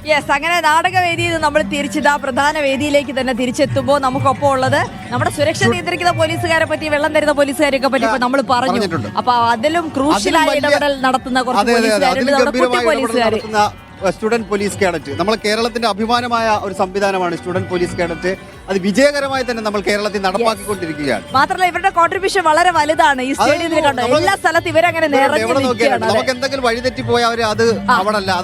Yes, അങ്ങനെ നാടകവേദിയിൽ നിന്ന് നമ്മൾ തിരിച്ചിതാ പ്രധാന വേദിയിലേക്ക് തന്നെ തിരിച്ചെത്തുമ്പോൾ നമുക്കൊപ്പം ഉള്ളത് നമ്മുടെ സുരക്ഷ നിയന്ത്രിക്കുന്ന പോലീസുകാരെ പറ്റി, വെള്ളം തരുന്ന പോലീസുകാരെയൊക്കെ പറ്റി നമ്മൾ പറഞ്ഞു. അപ്പൊ അതിലും ക്രൂഷ്യലായ ഇടപെടൽ നടത്തുന്ന കുറച്ച് പോലീസുകാരുണ്ട്, കുട്ടി പോലീസുകാർ. സ്റ്റുഡന്റ് പോലീസ് കേഡറ്റ് നമ്മളെ കേരളത്തിന്റെ അഭിമാനമായ ഒരു സംവിധാനമാണ് സ്റ്റുഡന്റ് പോലീസ് കേഡറ്റ്. അത് വിജയകരമായി തന്നെ നമ്മൾ കേരളത്തിൽ നടപ്പാക്കിക്കൊണ്ടിരിക്കുകയാണ്. മാത്രമല്ല ഇവരുടെ കോൺട്രിബ്യൂഷൻ വളരെ വലുതാണ്. ഈ സ്റ്റേഡിയത്തിൽ കണ്ടോ, എല്ലാ സ്ഥലത്തും ഇവരങ്ങനെ നമുക്ക് എന്തെങ്കിലും വഴിതെറ്റി പോയാൽ അവര് അത്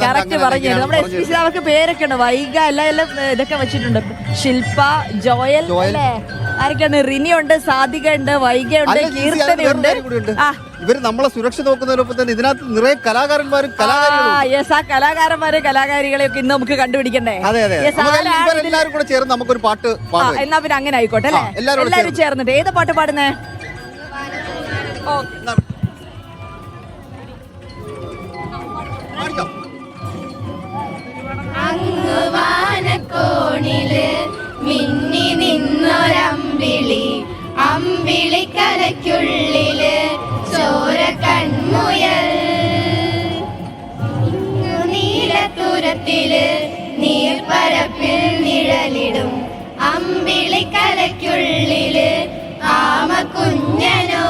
കറക്റ്റ് പറഞ്ഞു. നമ്മുടെ എസ് പി സി അവർക്ക് പേരൊക്കെ ഉണ്ട്, വൈഗ എല്ലാം ഇതൊക്കെ വെച്ചിട്ടുണ്ട്. ശില്പ, ജോയൽ അല്ലേ, ആരൊക്കെയാണ്? റിനി ഉണ്ട്, സാധിക ഉണ്ട്, വൈഗ ഉണ്ട്, കീർത്തന ഉണ്ട്. ഇവര് നമ്മളെ സുരക്ഷ നോക്കുന്നതിനൊപ്പം തന്നെ ഇതിനകത്ത് നിറയെ കലാകാരന്മാരും കലാകാരികളെയൊക്കെ ഇന്ന് നമുക്ക് കണ്ടുപിടിക്കണ്ടേ. എല്ലാവരും കൂടെ ചേർന്ന് നമുക്കൊരു പാട്ട് പാടാം. എന്നാ പിന്നെ അങ്ങനെ ആയിക്കോട്ടെ അല്ലേ, എല്ലാവരും ചേർന്നിട്ട്. ഏത് പാട്ട് പാടുന്നേ? അങ്ങ് വാനക്കോണില് മിന്നി നിന്നൊരമ്പിളി, അമ്പിളിക്കലയ്ക്കുള്ളില് ചോര കൺമുയൽ, നീലത്തുരത്തില് നീർപ്പരപ്പിൽ നിഴലിടും അമ്പിളിക്കലയ്ക്കുള്ളില് ആമക്കുഞ്ഞനോ,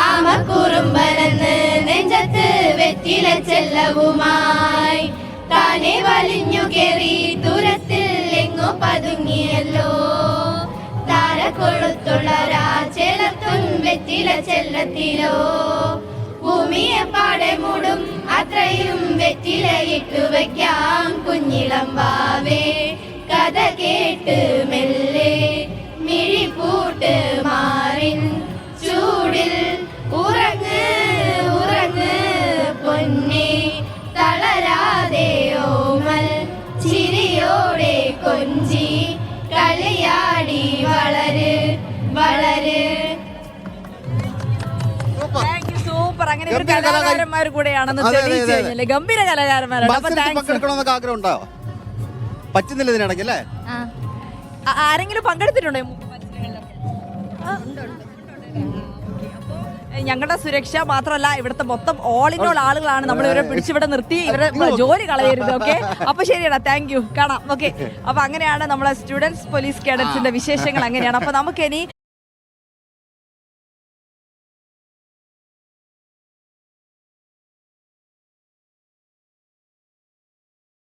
ആമക്കുറുമ്പനെന്ന് നെഞ്ചത്ത് വെറ്റില ചെല്ലവുമായി താനെ വലിഞ്ഞു കേറി ദൂരത്തിൽ എങ്ങോ പതുങ്ങിയല്ലോ. താര കൊളുത്തുള്ള രാചെലത്തും വെറ്റില ചെല്ലത്തിലോ, ഭൂമിയെ പാടെ മൂടും അത്രയും വെറ്റിലയിട്ടു വയ്ക്കാം കുഞ്ഞിളം വാവേ. കഥ കേട്ട് മെല്ലെ മിഴിപൂട്ട് മാറിൻ ചൂടിൽ ഉറങ്ങ് ഉറങ്ങ് പൊന്നേ, തളരാതെ ഓമൽ ചിരിയോടെ കൊഞ്ചി കളിയാടി വളര് വളര്. സൂപ്പർ. അങ്ങനെ ഒരു കലാകാരന്മാർ കൂടെയാണെന്ന് തെളിയിച്ചു കഴിഞ്ഞല്ലേ, ഗംഭീര കലാകാരന്മാരാണ്. പങ്കെടുക്കണമെന്നൊക്കെ ആഗ്രഹം ഉണ്ടാവോ? പറ്റുന്നില്ല ഇതിനിടയ്ക്ക് അല്ലേ? ആരെങ്കിലും പങ്കെടുത്തിട്ടുണ്ടോ ഞങ്ങളുടെ സുരക്ഷ മാത്രമല്ല ഇവിടുത്തെ മൊത്തം ഓൾ ഇൻ ഓൾ ആളുകളാണ് നമ്മൾ ഇവരെ പിടിച്ചിവിടെ നിർത്തി ഇവരെ ജോലി കളയരുത്. ഓക്കെ, അപ്പൊ ശരിയാണ്, താങ്ക് യു, കാണാം. ഓക്കെ, അപ്പൊ അങ്ങനെയാണ് നമ്മളെ സ്റ്റുഡൻസ് പോലീസ് കേഡറ്റ്സിന്റെ വിശേഷങ്ങൾ അങ്ങനെയാണ്. അപ്പൊ നമുക്ക് ഇനി